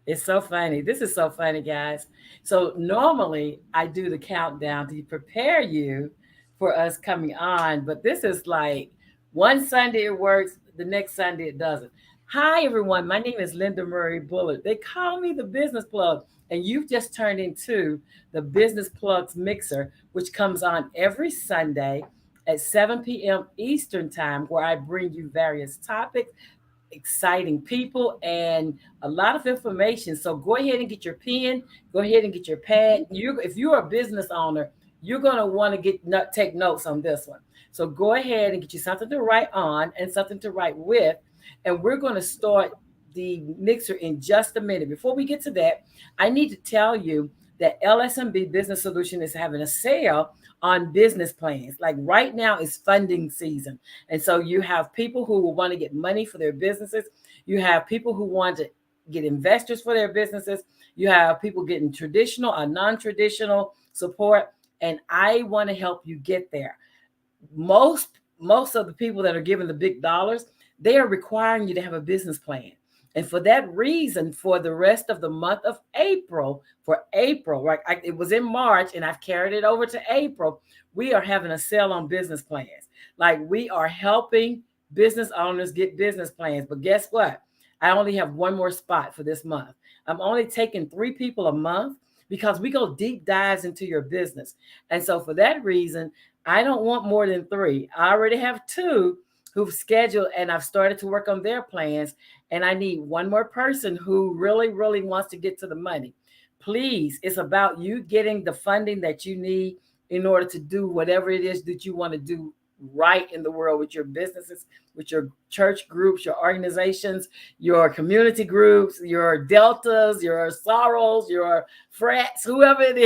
It's so funny. This is so funny, guys. So normally I do the countdown to prepare you for us coming on, but this is like one Sunday it works, the next Sunday it doesn't. Hi, everyone. My name is Linda Murray Bullard. They call me the Business Plug, and you've just turned into the Business Plugs Mixer, which comes on every Sunday at 7 p.m. Eastern Time, where I bring you various topics, exciting people, and a lot of information. So go ahead and get your pen, go ahead and get your pad. If you're a business owner, you're going to want to take notes on this one. So go ahead and get you something to write on and something to write with. And we're going to start the mixer in just a minute. Before we get to that, I need to tell you that LSMB Business Solution is having a sale on business plans. Like right now is funding season. And so you have people who will want to get money for their businesses. You have people who want to get investors for their businesses. You have people getting traditional or non-traditional support. And I want to help you get there. Most of the people that are giving the big dollars, they are requiring you to have a business plan. And for that reason, for the rest of the month of April, right? It was in March and I've carried it over to April. We are having a sale on business plans. Like we are helping business owners get business plans. But guess what? I only have one more spot for this month. I'm only taking 3 people a month because we go deep dives into your business. And so for that reason, I don't want more than 3. I already have 2 who've scheduled and I've started to work on their plans. And I need one more person who really, really wants to get to the money. Please, it's about you getting the funding that you need in order to do whatever it is that you want to do right in the world with your businesses, with your church groups, your organizations, your community groups, your deltas, your sorrows, your frats, whoever it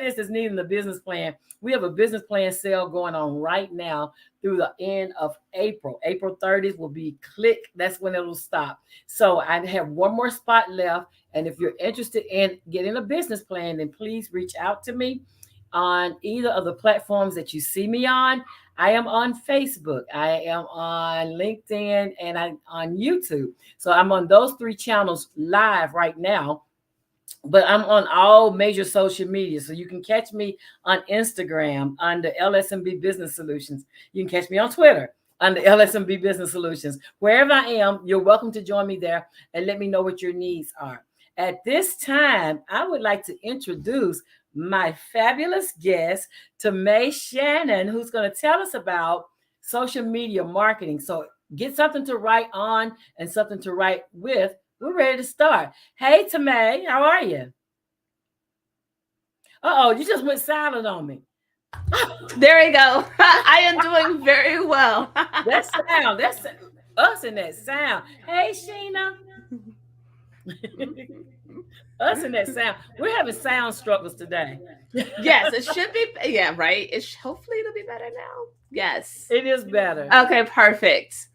is that's needing the business plan. We have a business plan sale going on right now through the end of April. April 30th will be click. That's when it'll stop. So I have one more spot left. And if you're interested in getting a business plan, then please reach out to me on either of the platforms that you see me on. I am on Facebook, I am on LinkedIn, and I'm on YouTube. So I'm on those 3 channels live right now. But I'm on all major social media. So you can catch me on Instagram under LSMB Business Solutions. You can catch me on Twitter under LSMB Business Solutions. Wherever I am, you're welcome to join me there and let me know what your needs are. At this time, I would like to introduce my fabulous guest, Tamay Shannon, who's going to tell us about social media marketing. So get something to write on and something to write with. We're ready to start. Hey, Tamay, how are you? Uh-oh, you just went silent on me. There we go. I am doing very well. That's us in that sound. Hey, Sheena. Us in that sound. We're having sound struggles today. Yes, it should be. Yeah, right. Hopefully it'll be better now. Yes. It is better. Okay, perfect.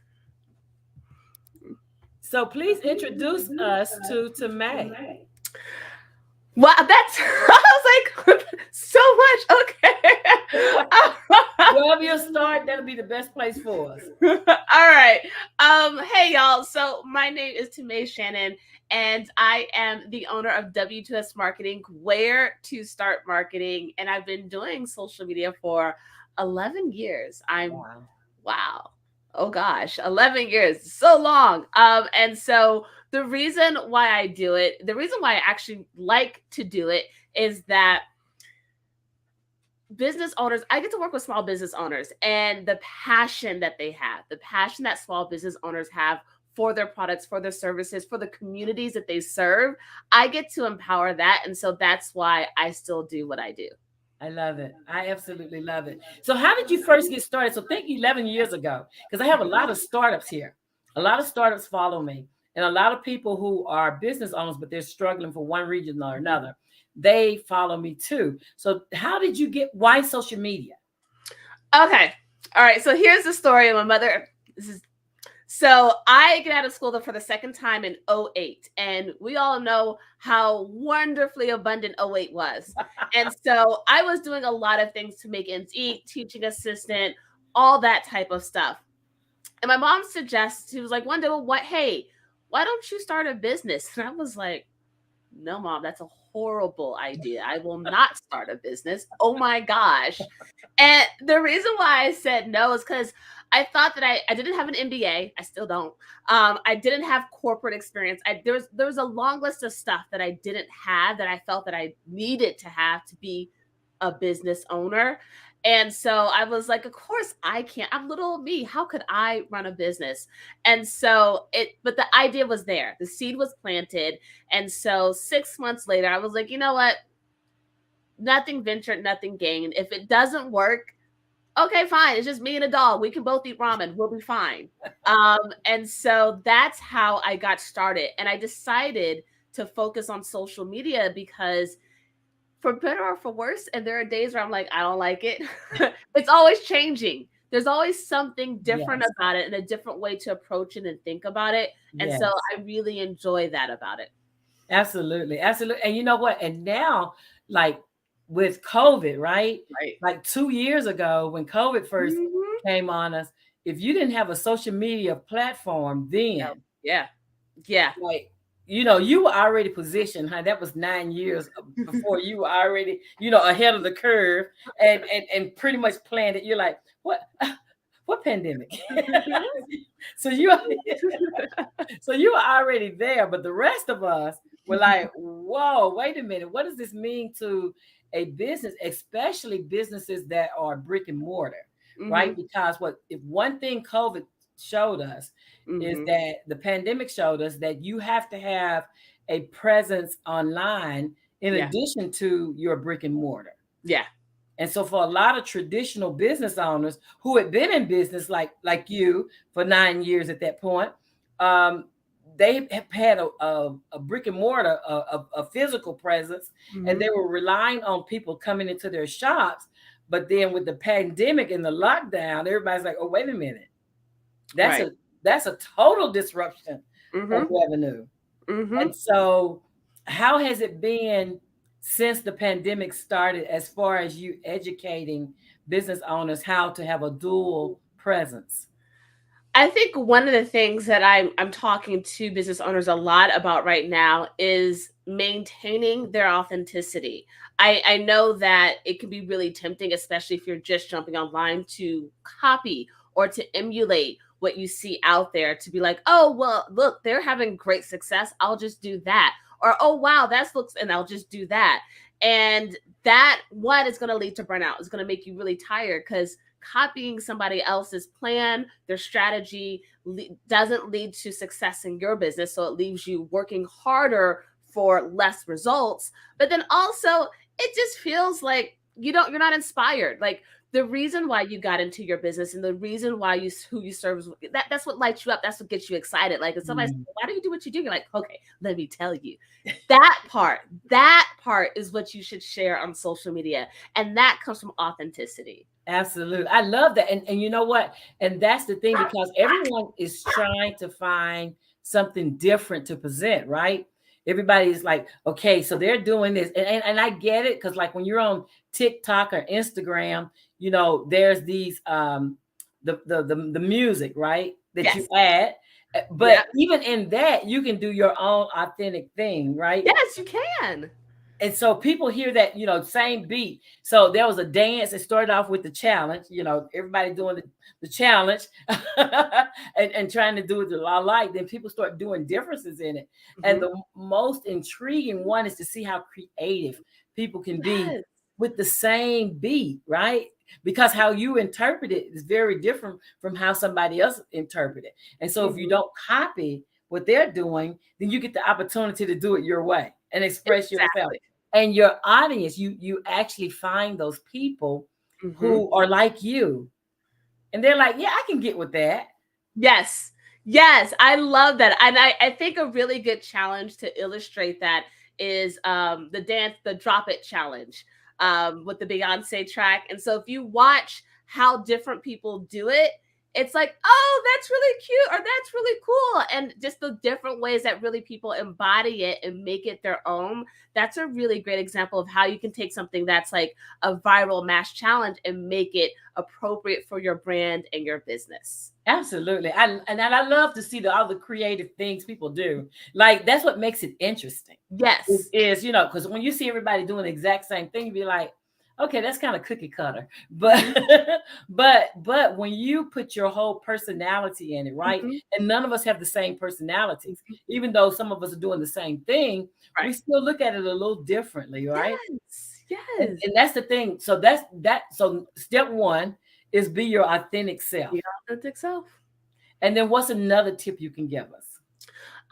So please introduce us to Tamay. Wow, that's I was like so much. Okay. Wherever you start, that'll be the best place for us. All right. Hey y'all. So my name is Tamay Shannon, and I am the owner of W2S Marketing, Where to Start Marketing, and I've been doing social media for 11 years. Wow. Oh gosh, 11 years, so long. And so the reason why I do it, the reason why I actually like to do it is that business owners, I get to work with small business owners, and the passion that they have, the passion that small business owners have for their products, for their services, for the communities that they serve, I get to empower that. And so that's why I still do what I do. I love it. I absolutely love it. So how did you first get started? So think 11 years ago, because I have a lot of startups here. A lot of startups follow me, and a lot of people who are business owners, but they're struggling for one reason or another. They follow me too. So how did you why social media? Okay. All right. So here's the story. My mother, so I get out of school for the second time in 2008, and we all know how wonderfully abundant 2008 was. And so I was doing a lot of things to make ends meet, teaching assistant, all that type of stuff. And my mom suggests, she was like, one day, well, why don't you start a business? And I was like, no, mom, that's a horrible idea. I will not start a business. Oh my gosh. And the reason why I said no is because I thought that I didn't have an MBA. I still don't. I didn't have corporate experience. There was a long list of stuff that I didn't have that I felt that I needed to have to be a business owner. And so I was like, of course I can't. I'm little old me. How could I run a business? And so but the idea was there. The seed was planted. And so 6 months later, I was like, you know what? Nothing ventured, nothing gained. If it doesn't work, okay, fine. It's just me and a dog. We can both eat ramen. We'll be fine. And so that's how I got started. And I decided to focus on social media because, for better or for worse, and there are days where I'm like, I don't like it. It's always changing. There's always something different Yes. about it and a different way to approach it and think about it. And so Yes. I really enjoy that about it. Absolutely. Absolutely. And you know what? And now, like with COVID, right? Right. Like 2 years ago, when COVID first Mhm. came on us, if you didn't have a social media platform Oh, then, yeah. Yeah. like, you were already positioned, huh? That was 9 years before you were already, ahead of the curve and pretty much planned it. You're like, what pandemic? So you so you were already there, but the rest of us were like, whoa, wait a minute. What does this mean to a business, especially businesses that are brick and mortar, right? Mhm. Because if one thing COVID showed us is Mhm. that the pandemic showed us that you have to have a presence online in Yeah. addition to your brick and mortar. Yeah. And so for a lot of traditional business owners who had been in business like you for 9 years at that point, um, they have had a brick and mortar, a physical presence, and they Mhm. were relying on people coming into their shops. But then with the pandemic and the lockdown, everybody's like, oh, wait a minute. That's Right. a that's a total disruption of Mhm. revenue. Mhm. And so, how has it been since the pandemic started as far as you educating business owners how to have a dual presence? I think one of the things that I'm talking to business owners a lot about right now is maintaining their authenticity. I know that it can be really tempting, especially if you're just jumping online, to copy or to emulate what you see out there, to be like, oh, well, look, they're having great success. I'll just do that. Or, oh, wow, that's looks, and I'll just do that. And that one is going to lead to burnout. It's going to make you really tired because copying somebody else's plan, their strategy, doesn't lead to success in your business. So it leaves you working harder for less results. But then also, it just feels like you're not inspired. Like, the reason why you got into your business and the reason why who you serve, that's what lights you up. That's what gets you excited. Like, if somebody's Mm, like, why do you do what you do? You're like, okay, let me tell you. That part is what you should share on social media. And that comes from authenticity. absolutely. I love that. And you know what? And that's the thing, because everyone is trying to find something different to present, right? Everybody is like, okay, so they're doing this. And I get it, because like when you're on TikTok or Instagram, there's these the music, right? That you Yes. add. Yeah. But even in that, you can do your own authentic thing, right? Yes, you can. And so people hear that, same beat. So there was a dance. It started off with the challenge, everybody doing the challenge and trying to do it the like. Then people start doing differences in it. And Mhm. the most intriguing one is to see how creative people can be Yes. with the same beat, right? Because how you interpret it is very different from how somebody else interpret it. And so if you Mhm. don't copy what they're doing, then you get the opportunity to do it your way and express yourself. Exactly. And your audience, you actually find those people Mhm. who are like you, and they're like, yeah, I can get with that. Yes. Yes, I love that. And I think a really good challenge to illustrate that is the drop it challenge with the Beyonce track. And so if you watch how different people do it, it's like, oh, that's really cute, or that's really cool. And just the different ways that really people embody it and make it their own. That's a really great example of how you can take something that's like a viral mass challenge and make it appropriate for your brand and your business. Absolutely. I love to see all the creative things people do. Like that's what makes it interesting. Yes. Is because when you see everybody doing the exact same thing, you be like, okay, that's kind of cookie cutter. But but when you put your whole personality in it, right? Mm-hmm. And none of us have the same personalities, even though some of us are doing the same thing, we Right. still look at it a little differently, right? Yes. And, Yes. and that's the thing. So that's that. So step one is be your authentic self. Be authentic self. And then what's another tip you can give us?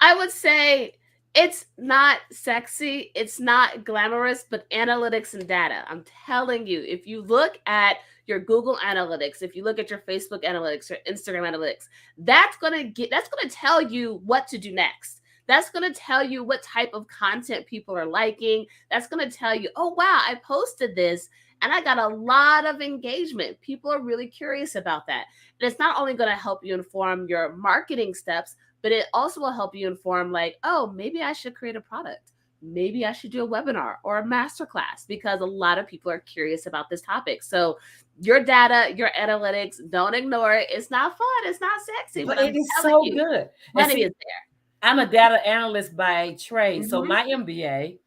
I would say it's not sexy, it's not glamorous, but analytics and data. I'm telling you, if you look at your Google Analytics, if you look at your Facebook Analytics, your Instagram Analytics, that's going to tell you what to do next. That's going to tell you what type of content people are liking. That's going to tell you, oh wow, I posted this and I got a lot of engagement. People are really curious about that. And it's not only going to help you inform your marketing steps, but it also will help you inform like, oh, maybe I should create a product. Maybe I should do a webinar or a masterclass, because a lot of people are curious about this topic. So your data, your analytics, don't ignore it. It's not fun. It's not sexy. But But it I'm is telling so you, good. money is there. I'm a data analyst by trade. So Mhm. my MBA,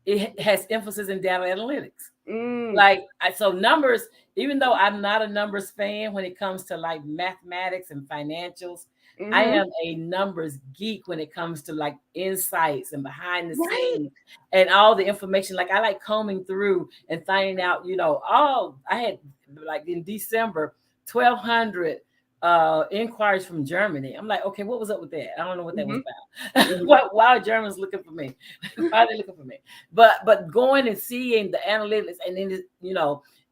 it has emphasis in data analytics. Mm. Like so numbers, even though I'm not a numbers fan when it comes to like mathematics and financials, I Mhm. am a numbers geek when it comes to like insights and behind the Right. scenes and all the information. Like I like combing through and finding out, oh, I had like in December 1,200 inquiries from Germany. I'm like, okay, what was up with that? I don't know what that was Mhm. about. Mhm. Why are Germans looking for me? Why are they looking for me? But going and seeing the analytics and then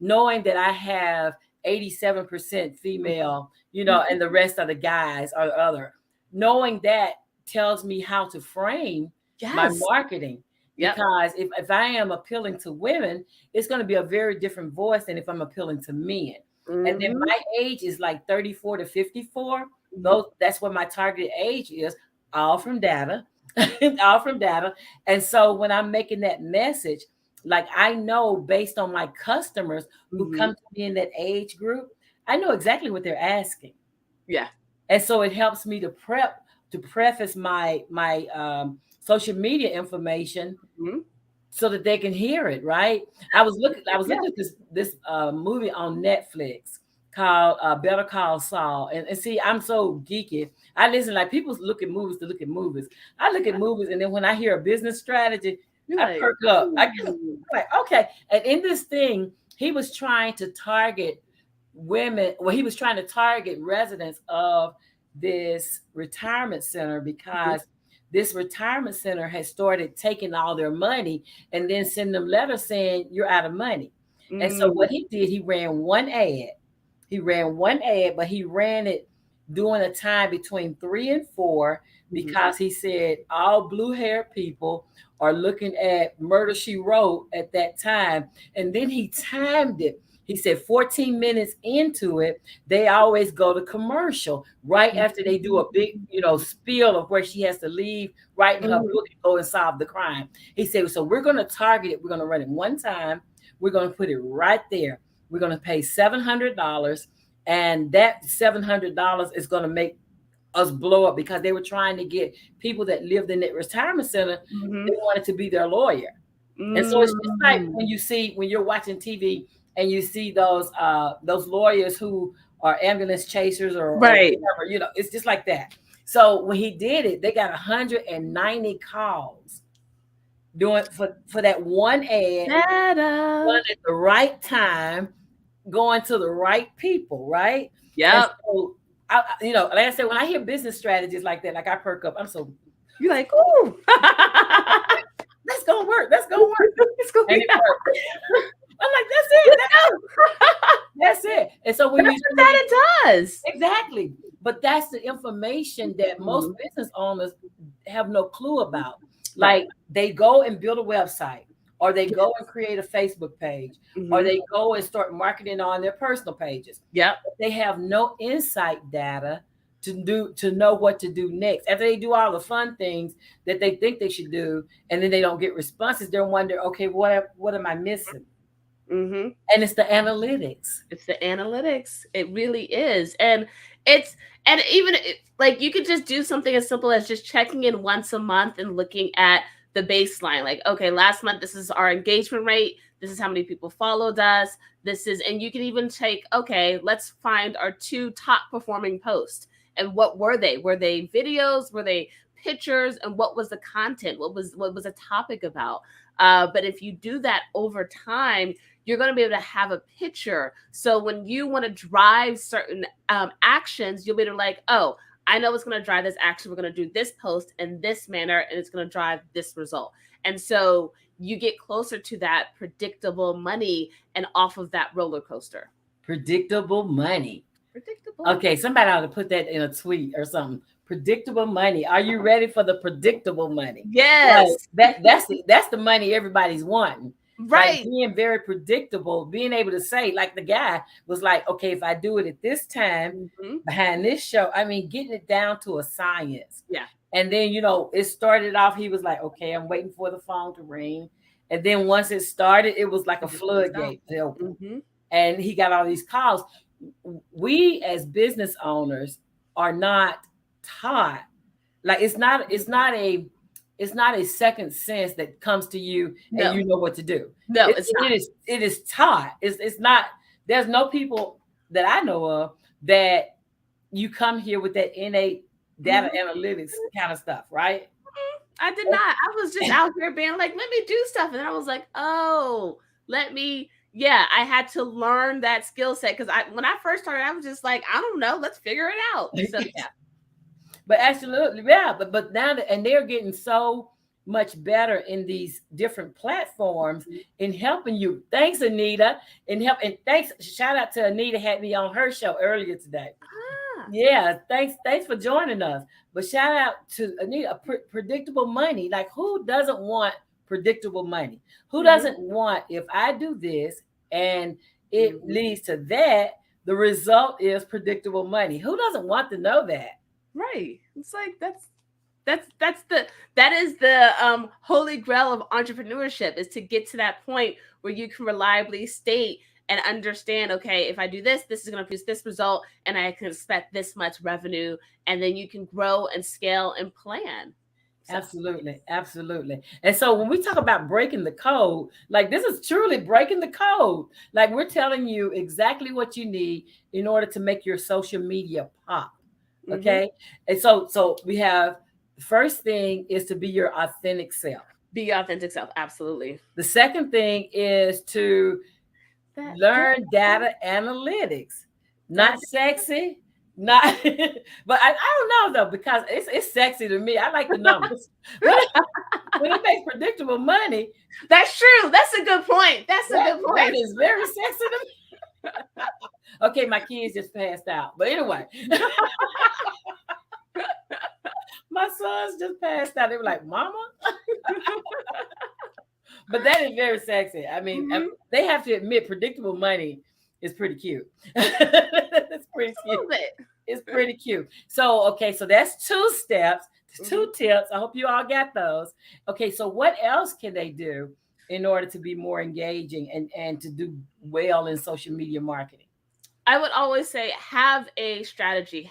knowing that I have 87% female, and the rest of the guys are other. Knowing that tells me how to frame my Yes. marketing. Yep. Because if I am appealing to women, it's going to be a very different voice than if I'm appealing to men. And then Mhm. my age is like 34 to 54. Mhm. That's what my target age is, all from data. All from data. And so when I'm making that message, like I know based on my customers who Mhm. come to me in that age group, I know exactly what they're asking. Yeah. And so it helps me to preface my social media information Mhm. so that they can hear it, right? I was Yeah. looking at this movie on Netflix called Better Call Saul. And see, I'm so geeky. I listen, like people look at movies to look at movies. I look at movies, and then when I hear a business strategy, You're I like, perk up. I get ooh. like, okay. And in this thing, he was trying to target women. Well, he was trying to target residents of this retirement center Mhm. because this retirement center has started taking all their money and then send them letters saying you're out of money. And so Mm. what he did, he ran one ad. He ran one ad, but he ran it during a time between 3 and 4 Mhm. because he said all blue haired people are looking at Murder She Wrote at that time. And then he timed it. He said 14 minutes into it, they always go to commercial right after they do a big, spiel of where she has to leave, write in her Mhm. book, and go and solve the crime. He said, so we're going to target it. We're going to run it one time. We're going to put it right there. We're going to pay $700. And that $700 is going to make us blow up because they were trying to get people that lived in that retirement center. Mhm. They wanted to be their lawyer. And so it's just like Mm. when you're watching TV and you see those lawyers who are ambulance chasers or Right. whatever, it's just like that. So when he did it, they got 190 calls doing for that one ad, Data. one at the right time, going to the right people, right? And Yep. so like I said, when I hear business strategies like that, like I perk up. I'm so You're like, ooh. that's gonna work. That's gonna work. It's going And it out. worked. I'm like, that's it. That's it. And so when That's you what see data does. exactly, but that's the information that most Mhm. business owners have no clue about. Right. Like they go and build a website, or they go and create a Facebook page, or Mm-hmm. they go and start marketing on their personal pages. Yep. They have no insight data to know what to do next. After they do all the fun things that they think they should do, and then they don't get responses, they're wondering, okay, what am I missing? Mm-hmm. And it's the analytics. It's the analytics. It really is. It's and even like you could just do something as simple as just checking in once a month and looking at the baseline. Like, okay, last month this is our engagement rate. This is how many people followed us. This is, and you can even take, okay, let's find our 2 top performing posts. And what were they? Were they videos? Were they pictures? And what was the content? What was the topic about? But if you do that over time, you're going to be able to have a picture. So when you want to drive certain actions, you'll be able to like, oh, I know it's going to drive this action. We're going to do this post in this manner, and it's going to drive this result. And so you get closer to that predictable money and off of that roller coaster. Predictable money. Predictable. Okay, somebody ought to put that in a tweet or something. Predictable money. Are you ready for the predictable money? Yes. Like, that's the money everybody's wanting. Right. Like being very predictable, being able to say, like the guy was like, okay, if I do it at this time behind this show, I mean, getting it down to a science. Yeah. And then, it started off, he was like, okay, I'm waiting for the phone to ring. And then once it started, it was like a floodgate to open. And he got all these calls. We as business owners are not taught. Like it's not a second sense that comes to you and you know what to do. No, it's not. It is taught. It's not. There's no people that I know of that you come here with that innate data analytics kind of stuff, right? I did not. I was just out here being like, let me do stuff. And then I was like, oh, I had to learn that skill set. Because when I first started, I was just like, I don't know, let's figure it out. So, yeah. But absolutely, yeah. But now and they're getting so much better in these different platforms in helping you. Thanks, Anita. And thanks. Shout out to Anita, had me on her show earlier today. Yeah, thanks for joining us. But shout out to Anita. Predictable money. Like, who doesn't want predictable money? Who doesn't want, if I do this and it leads to that, the result is predictable money? Who doesn't want to know that? Right. It's like that is the holy grail of entrepreneurship, is to get to that point where you can reliably state and understand, okay, if I do this, this is going to produce this result, and I can expect this much revenue, and then you can grow and scale and plan. So. Absolutely. And so when we talk about breaking the code, like this is truly breaking the code. Like we're telling you exactly what you need in order to make your social media pop. Okay. And so we have, the first thing is to be your authentic self. Be your authentic self. Absolutely. The second thing is to learn data analytics. Not sexy, not, but I don't know though, because it's sexy to me. I like the numbers. When it makes predictable money. That's true. That's a good point. That is very sexy to me. Okay, my kids just passed out. But anyway. My sons just passed out. They were like, Mama? But that is very sexy. I mean, they have to admit predictable money is pretty cute. It's pretty cute. It's pretty cute. So, okay, so that's 2 steps, 2 tips. I hope you all got those. Okay, so what else can they do in order to be more engaging and to do well in social media marketing? I would always say have a strategy,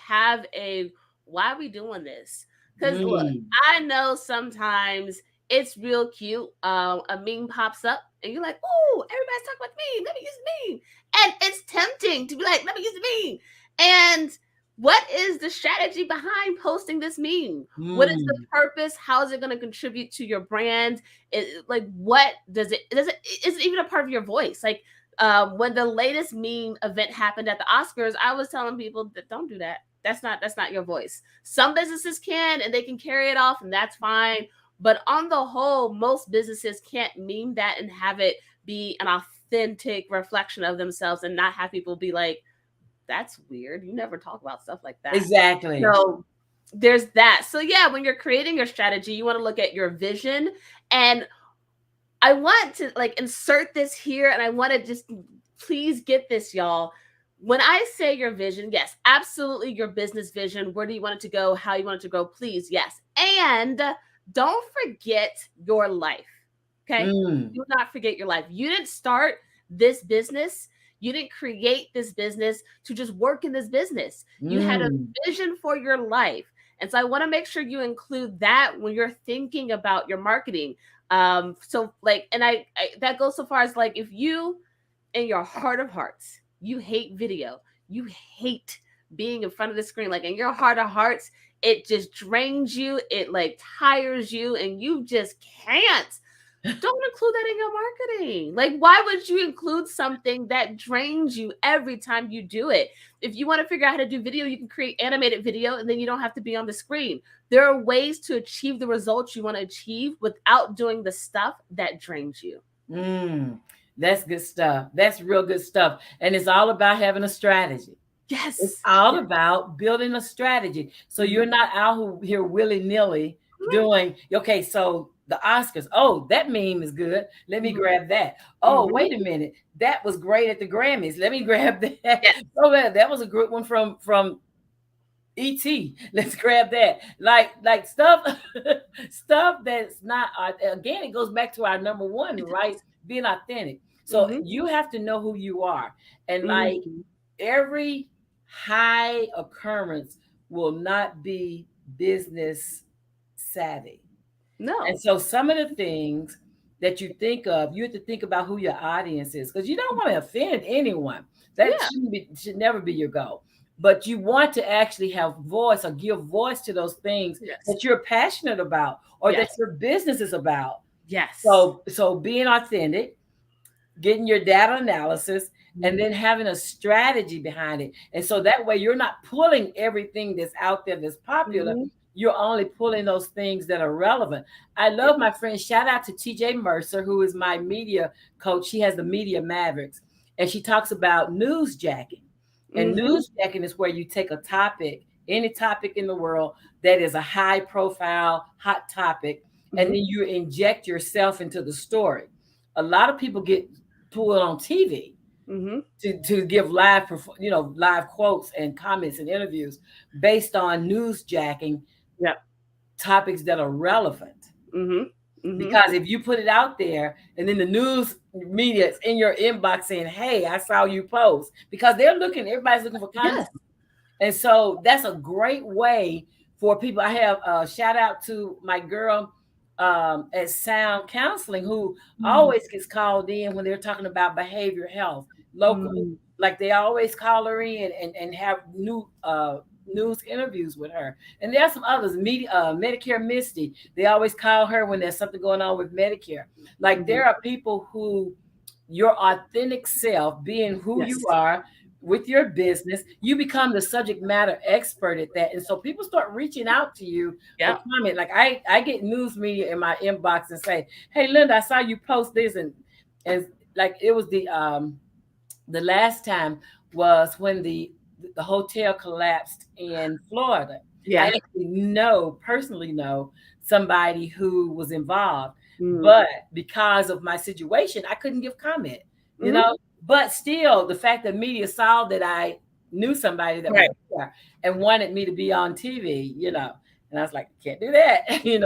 why are we doing this? Because look, I know sometimes it's real cute. A meme pops up and you're like, oh, everybody's talking about the meme. Let me use the meme. And it's tempting to be like, let me use the meme. And what is the strategy behind posting this meme? What is the purpose? How is it going to contribute to your brand? What does it, is it even a part of your voice? Like, when the latest meme event happened at the Oscars, I was telling people that don't do that. That's not your voice. Some businesses can, and they can carry it off, and that's fine. But on the whole, most businesses can't meme that and have it be an authentic reflection of themselves and not have people be like, that's weird. You never talk about stuff like that. Exactly. So there's that. So yeah, when you're creating your strategy, you want to look at your vision. And I want to like insert this here, and I want to just please get this, y'all. When I say your vision, yes, absolutely your business vision. Where do you want it to go? How you want it to go? Please, yes. And don't forget your life. Okay. Mm, Do not forget your life. You didn't start this business. You didn't create this business to just work in this business. You had a mm, vision for your life. And so I want to make sure you include that when you're thinking about your marketing. So like, and I that goes so far as like, if you in your heart of hearts you hate video, you hate being in front of the screen, like in your heart of hearts it just drains you, it like tires you, and you just can't, don't include that in your marketing. Like, why would you include something that drains you every time you do it? If you want to figure out how to do video, you can create animated video and then you don't have to be on the screen. There are ways to achieve the results you want to achieve without doing the stuff that drains you. mm. That's good stuff. That's real good stuff. And it's all about having a strategy. It's Yes. all Yes. about building a strategy. So Mhm. you're not out here willy nilly doing, okay, so the Oscars, oh, that meme is good. Let me Mhm. grab that. Oh, Mhm. wait a minute. That was great at the Grammys. Let me grab that. Yes. Oh, that was a good one from ET. Let's grab that. Like stuff, stuff that's not. Again, it goes back to our number one, It right? does. Being authentic. So Mhm. you have to know who you are, and like Mhm. every high occurrence will not be business savvy. And No. so some of the things that you think of, you have to think about who your audience is because you don't want to offend anyone. That Yeah. should never be your goal. But you want to actually have voice or give voice to those things Yes. that you're passionate about or that Yes. your business is about. Yes. So being authentic, getting your data analysis, and Mhm. then having a strategy behind it. And so that way you're not pulling everything that's out there that's popular. Mhm. You're only pulling those things that are relevant. I Yeah. love my friend. Shout out to TJ Mercer, who is my media coach. She has the Media Mavericks, and she talks about newsjacking. And Mhm. newsjacking is where you take a topic, any topic in the world that is a high profile, hot topic, and Mhm. then you inject yourself into the story. A lot of people get pulled on TV Mhm. to give live, live quotes and comments and interviews based on newsjacking Yeah. topics that are relevant. Mhm. Mhm. Because if you put it out there and then the news media is in your inbox saying, "Hey, I saw you post," because everybody's looking for content. Yes. And so that's a great way for people. I have a shout out to my girl at Sound Counseling who Mhm. always gets called in when they're talking about behavior health locally. Mhm. Like they always call her in and have news interviews with her. And there are some others, Medicare Misty. They always call her when there's something going on with Medicare. Like Mhm. there are people who your authentic self, being who Yes. you are, with your business, you become the subject matter expert at that. And so people start reaching out to you for Yeah. comment. Like I get news media in my inbox and say, "Hey Linda, I saw you post this," and like it was the last time was when the hotel collapsed in Florida. I Yeah. actually personally know somebody who was involved, Mhm. but because of my situation, I couldn't give comment, you Mhm. know. But still, the fact that media saw that I knew somebody that was Right. there and wanted me to be on TV, and I was like, can't do that, even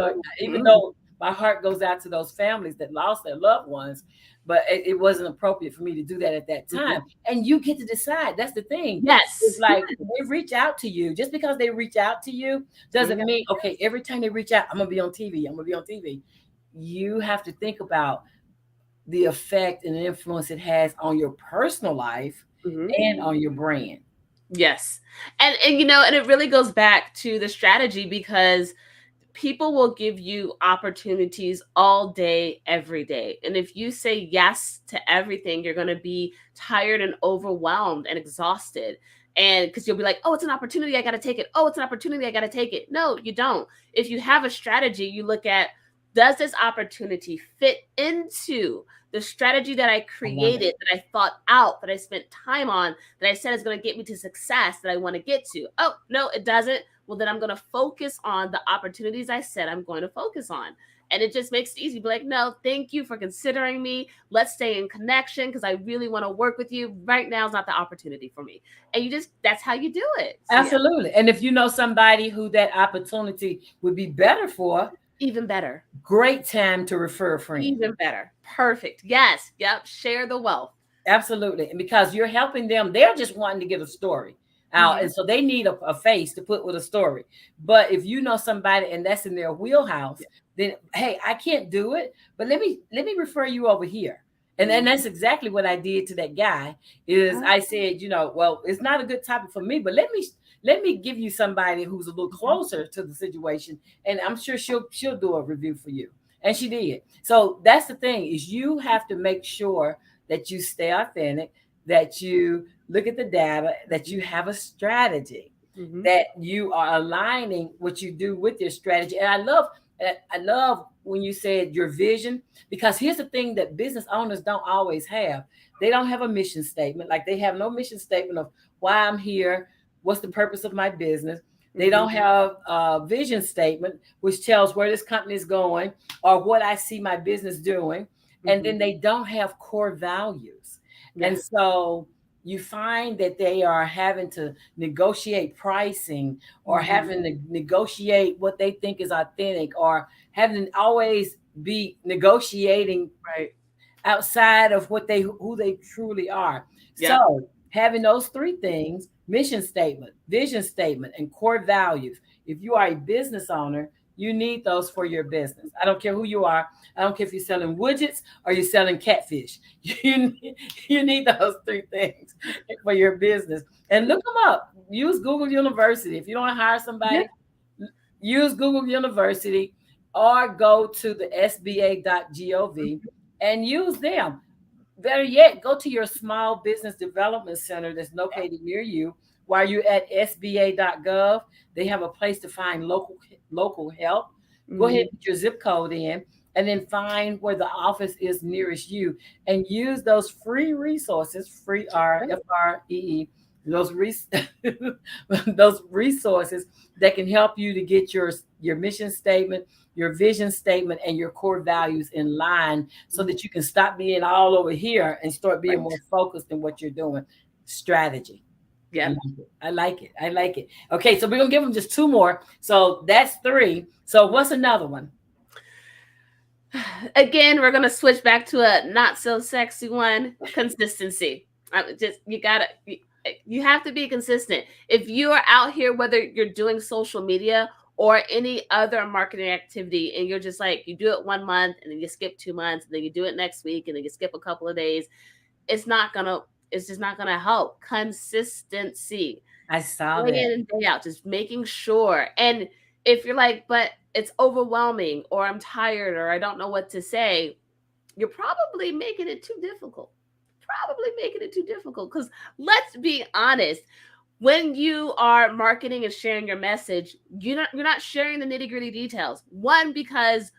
Mhm. though my heart goes out to those families that lost their loved ones, but it wasn't appropriate for me to do that at that Mhm. time. And you get to decide. That's the thing. It's Yes. like they reach out to you. Just because they reach out to you doesn't Mhm. mean, okay, every time they reach out, I'm gonna be on TV. I'm gonna be on TV. You have to think about the effect and the influence it has on your personal life Mhm. and on your brand. Yes. And it really goes back to the strategy, because people will give you opportunities all day, every day. And if you say yes to everything, you're going to be tired and overwhelmed and exhausted. And because you'll be like, oh, it's an opportunity, I got to take it. Oh, it's an opportunity, I got to take it. No, you don't. If you have a strategy, you look at, does this opportunity fit into the strategy that I I love it. created, that I thought out, that I spent time on, that I said is going to get me to success that I want to get to? Oh, no, it doesn't. Well, then I'm going to focus on the opportunities I said I'm going to focus on. And it just makes it easy. Be like, no, thank you for considering me. Let's stay in connection because I really want to work with you. Right now is not the opportunity for me. And that's how you do it. So yeah, Absolutely. And if you know somebody who that opportunity would be better for, even better. great time to refer a friend. Even better. Perfect. Yes. Yep. Share the wealth. Absolutely. And because you're helping them, they're just wanting to get a story out. Mhm. And so they need a face to put with a story. But if you know somebody and that's in their wheelhouse, Yeah. then hey, I can't do it, but let me refer you over here. And then Mhm. that's exactly what I did to that guy. Is I said, well, it's not a good topic for me, but let me give you somebody who's a little Mhm. closer to the situation, and I'm sure she'll do a review for you. And she did. So that's the thing, is you have to make sure that you stay authentic, that you look at the data, that you have a strategy, Mhm. that you are aligning what you do with your strategy. And I love when you said your vision, because here's the thing that business owners don't always have. They don't have a mission statement. Like, they have no mission statement of why I'm here, what's the purpose of my business. They Mhm. don't have a vision statement which tells where this company is going or what I see my business doing. And Mhm. then they don't have core values. Yeah. And so you find that they are having to negotiate pricing, or Mhm. having to negotiate what they think is authentic, or having to always be negotiating Right. outside of what they who they truly are. Yep. So having those three things: mission statement, vision statement, and core values. If you are a business owner, you need those for your business. I don't care who you are. I don't care if you're selling widgets or you're selling catfish. You need those three things for your business. And look them up. Use Google University. If you don't want to hire Yeah. somebody, use Google University, or go to the sba.gov and use them. Better yet, go to your small business development center that's located near you. While you're at sba.gov, they have a place to find local help. Go ahead Mhm. and put your zip code in, and then find where the office is nearest you, and use those free resources, free free, those those resources that can help you to get your mission statement, your vision statement, and your core values in line, so that you can stop being all over here and start being more Right. focused in what you're doing. Strategy. I Yep. like it. I like it. I like it. Okay, so we're gonna give them just two more. So that's three. So what's another one? Again, we're gonna switch back to a not so sexy one. Consistency. Just you have to be consistent. If you are out here, whether you're doing social media or any other marketing activity, and you're just like, you do it 1 month and then you skip 2 months and then you do it next week and then you skip a couple of days, it's not gonna it's just not gonna help. Consistency, I saw day that. in and day out, just making sure. And if you're like, but it's overwhelming, or I'm tired, or I don't know what to say, you're probably making it too difficult. Probably making it too difficult. Because let's be honest, when you are marketing and sharing your message, you're not sharing the nitty gritty details. One, because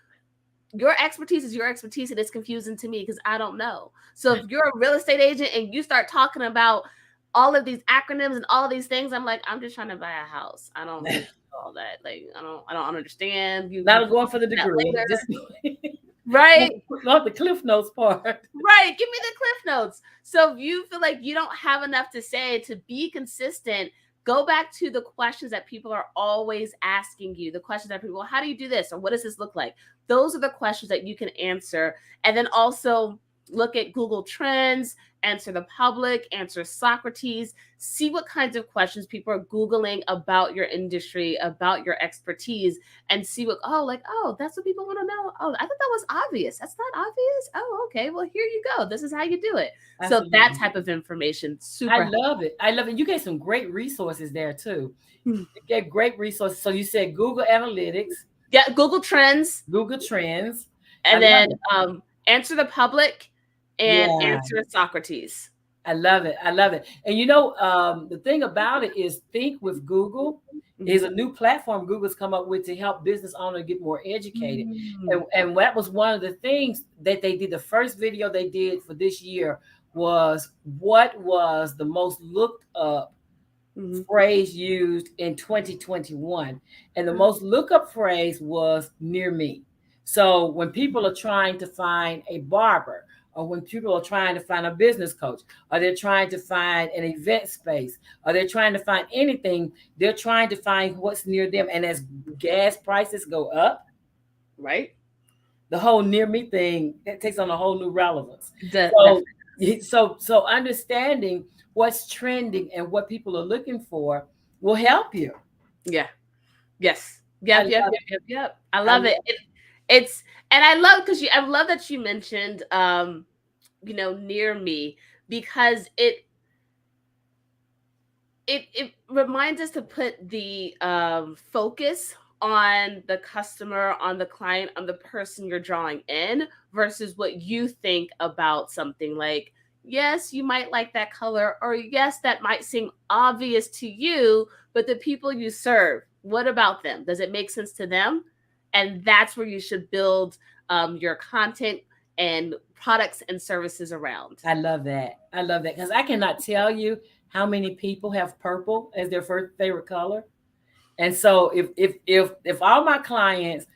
your expertise is your expertise, and it's confusing to me because I don't know. So if you're a real estate agent and you start talking about all of these acronyms and all of these things, I'm like, I'm just trying to buy a house. I don't need all that. Like, I don't understand. You Not going for the that degree. later, Just right? not the Cliff Notes part. Right. Give me the cliff notes. So if you feel like you don't have enough to say to be consistent, go back to the questions that people are always asking you. The questions that people, how do you do this? Or what does this look like? Those are the questions that you can answer. And then also look at Google Trends, answer the public, answer Socrates, see what kinds of questions people are Googling about your industry, about your expertise, and see what, oh, like, oh, that's what people want to know. Oh, I thought that was obvious. That's not obvious. Oh, okay. Well, here you go. This is how you do it. So that Absolutely. type of information, I super love it. I love it. You get some great resources there too. helpful. You get great resources. So you said Google Analytics, Yeah, Google Trends, Google Trends. I and love then it. answer the public and Yeah, answer Socrates. I love it. I love it. And the thing about it is, Think with Google is Mhm. a new platform Google's come up with to help business owners get more educated. Mm. And that was one of the things that they did. The first video they did for this year was, what was the most looked up Mhm. phrase used in 2021. And the Mm. most lookup phrase was near me. So when people are trying to find a barber, or when people are trying to find a business coach, or they're trying to find an event space, or they're trying to find anything, they're trying to find what's near them. And as gas prices go up, Right. the whole near me thing, that takes on a whole new relevance. So Definitely. so understanding what's trending and what people are looking for will help you. Yeah. Yes. I Yep. Yep. love Yep. Yep. Yep. I I love it. love It's and I love because I love that you mentioned near me, because it reminds us to put the focus on the customer, on the client, on the person you're drawing in, versus what you think about something. Like, yes, you might like that color, or yes, that might seem obvious to you, but the people you serve, what about them? Does it make sense to them? And that's where you should build your content and products and services around. I love that. I love that because I cannot tell you how many people have purple as their first favorite color. And so if all my clients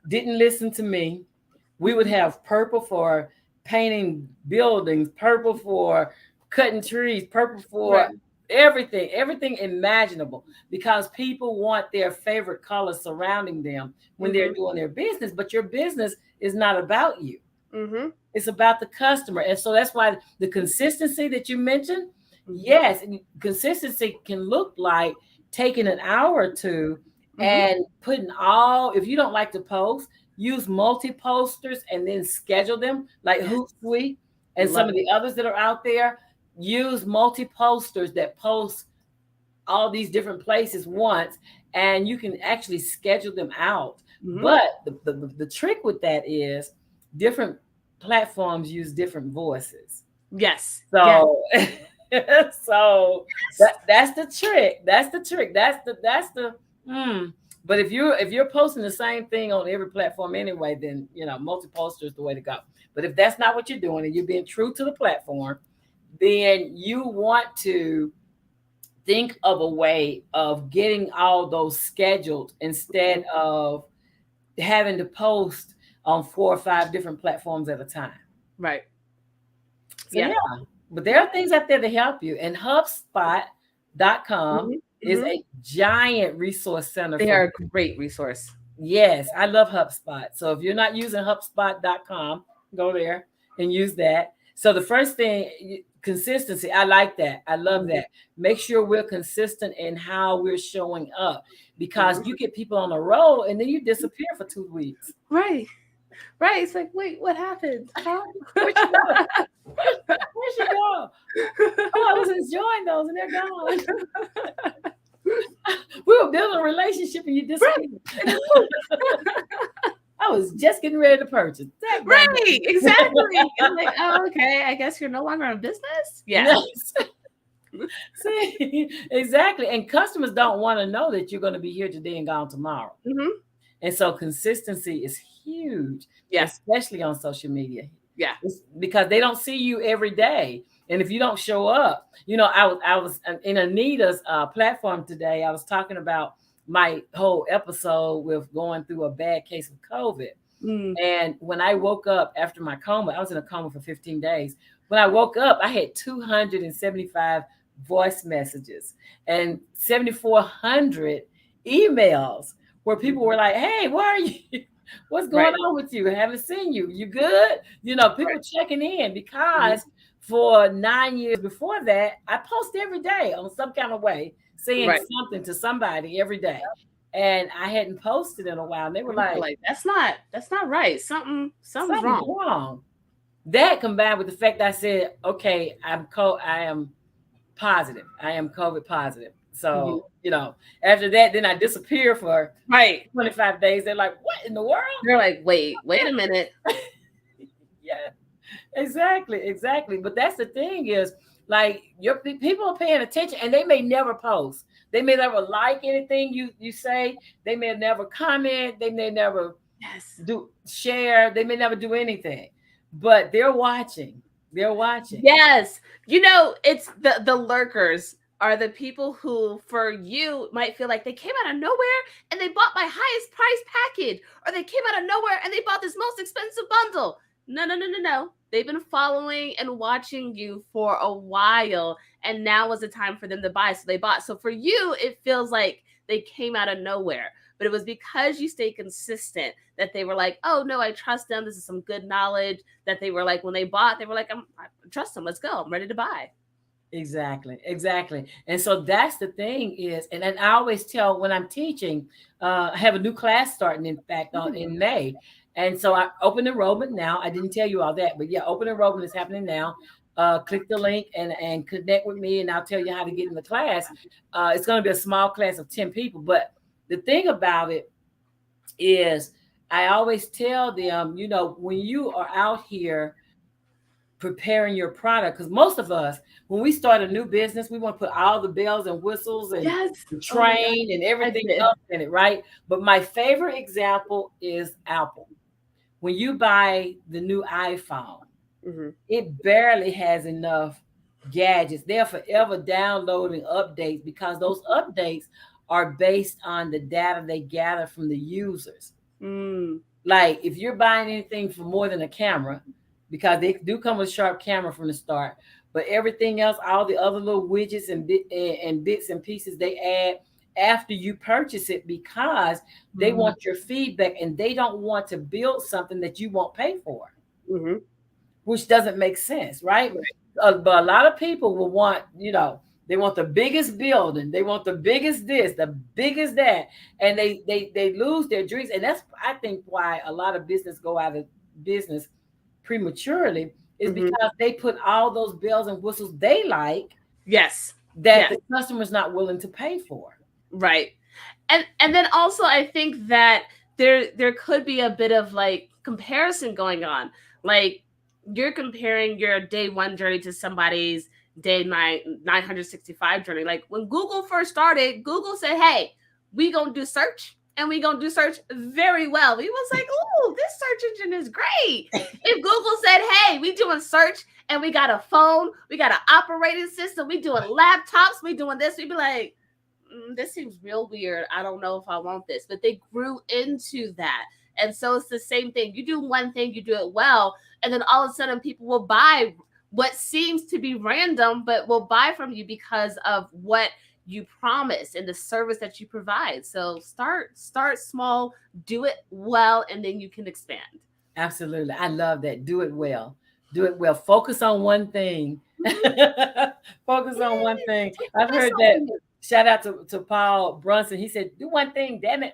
didn't listen to me, we would have purple for painting buildings, purple for cutting trees, purple for Right. everything imaginable, because people want their favorite color surrounding them when they're Mm-hmm. doing their business. But your business is not about you. Mm-hmm. It's about the customer. And so that's why the consistency that you mentioned, Mm-hmm. yes, and consistency can look like taking an hour or two Mm-hmm. and putting all, if you don't like to post, use multi posters and then schedule them like Yes. Hootsuite and some Love of it. the others that are out there. Use multi posters that post all these different places once, and you can actually schedule them out. Mm-hmm. But the trick with that is different platforms use different voices. Yes. Yes. So so that's the trick. That's the trick. That's the mm. But if you're posting the same thing on every platform anyway, then multi-poster is the way to go. But if that's not what you're doing and you're being true to the platform, then you want to think of a way of getting all those scheduled instead of having to post on 4 or 5 different platforms at a time. Right. So Yeah. yeah, but there are things out there to help you. And HubSpot.com Mm-hmm. is Mm-hmm. a giant resource center They for, are a great resource. yes, I love HubSpot. So if you're not using HubSpot.com, go there and use that. So the first thing, consistency. I like that. I love Mm-hmm. that. Make sure we're consistent in how we're showing up, because Mm-hmm. you get people on a roll and then you disappear for 2 weeks. Right. Right. It's like, wait, what happened? Huh? Where'd you go? Where'd she go? Oh, I was enjoying those and they're gone. We were building a relationship and you Right. disappeared. I was just getting ready to purchase. That Right. Exactly. It's like, oh, okay. I guess you're no longer in business. Yeah. yes. See, exactly. And customers don't want to know that you're going to be here today and gone tomorrow. Mm-hmm. And so consistency is huge, Yeah. especially on social media. Yeah. It's because they don't see you every day. And if you don't show up, I was in Anita's platform today. I was talking about my whole episode with going through a bad case of COVID. Mm. And when I woke up after my coma, I was in a coma for 15 days. When I woke up, I had 275 voice messages and 7,400 emails where people were like, "Hey, where are you? What's going Right. on with you? I haven't seen you. You good?" People Right. checking in, Mm-hmm. because for 9 years before that, I post every day on some kind of way, saying Right. something to somebody every day. And I hadn't posted in a while. And they were And people are like, like, that's not right. Something's something's wrong. wrong. That combined with the fact that I said, okay, I am positive. I am COVID positive. Mm-hmm. So, after that, then I disappear for Right. 25 days. They're like, what in the world? They're like, wait a minute. Yeah, exactly. But that's the thing is, like, your people are paying attention and they may never post. They may never like anything you say. They may never comment. They may never Yes. do share. They may never do anything, but they're watching. They're watching. Yes. It's the lurkers. are the people who, for you, might feel like they came out of nowhere and they bought my highest price package, or they came out of nowhere and they bought this most expensive bundle. No, no, no, no, no. They've been following and watching you for a while, and now was the time for them to buy. So they bought. So for you, it feels like they came out of nowhere. But it was because you stayed consistent that they were like, oh, no, I trust them. This is some good knowledge. That they were like, when they bought, they were like, I trust them. Let's go. I'm ready to buy. Exactly, exactly. And so that's the thing is, and I always tell when I'm teaching, I have a new class starting, in fact, on in May. And so I open enrollment now. I didn't tell you all that, but yeah, open enrollment is happening now. Click the link and connect with me, and I'll tell you how to get in the class. It's going to be a small class of 10 people. But the thing about it is, I always tell them, when you are out here preparing your product, because most of us, when we start a new business, we want to put all the bells and whistles and Yes. the Oh my God. train and I everything did. else in it, right? But my favorite example is Apple. When you buy the new iPhone, Mm-hmm. it barely has enough gadgets. They're forever downloading updates because those updates are based on the data they gather from the users. Mm. Like if you're buying anything for more than a camera, because they do come with a sharp camera from the start, but everything else, all the other little widgets and bits and pieces they add after you purchase it, because they Mm. want your feedback and they don't want to build something that you won't pay for, Mm-hmm. which doesn't make sense, right? Right. But a lot of people will want, they want the biggest building, they want the biggest this, the biggest that, and they lose their dreams, and that's I think why a lot of business go out of business prematurely is Mm-hmm. because they put all those bells and whistles they like Yes. that Yes. the customer's not willing to pay for. Right. And then also I think that there could be a bit of like comparison going on. Like you're comparing your day one journey to somebody's day 965 journey. Like when Google first started, Google said, hey, we gonna do search, and we gonna do search very well. We was like, oh, this search engine is great. If Google said, hey, we doing search and we got a phone, we got an operating system, we doing laptops, we doing this, we'd be like, this seems real weird. I don't know if I want this. But they grew into that. And so it's the same thing. You do one thing, you do it well, and then all of a sudden people will buy what seems to be random, but will buy from you because of what you promise and the service that you provide. So start small, do it well, and then you can expand. Absolutely, I love that. Do it well. Do it well. Focus on one thing. Mhm. Focus on one Yes, thing. take the I've best heard off that. of you. Shout out to Paul Brunson. He said, "Do one thing, damn it."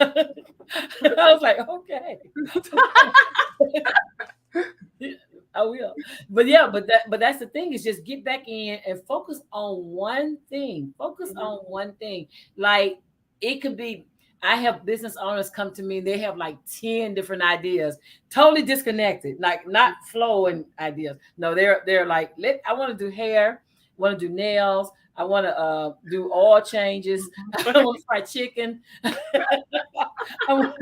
I was like, okay. I will. But yeah, but that's the thing, is just get back in and focus on one thing. Focus Mhm. on one thing. Like it could be, I have business owners come to me, they have like 10 different ideas, totally disconnected, like not flowing ideas. No, they're like, I want to do hair, want to do nails, I want to do oil changes, I want to fry chicken. I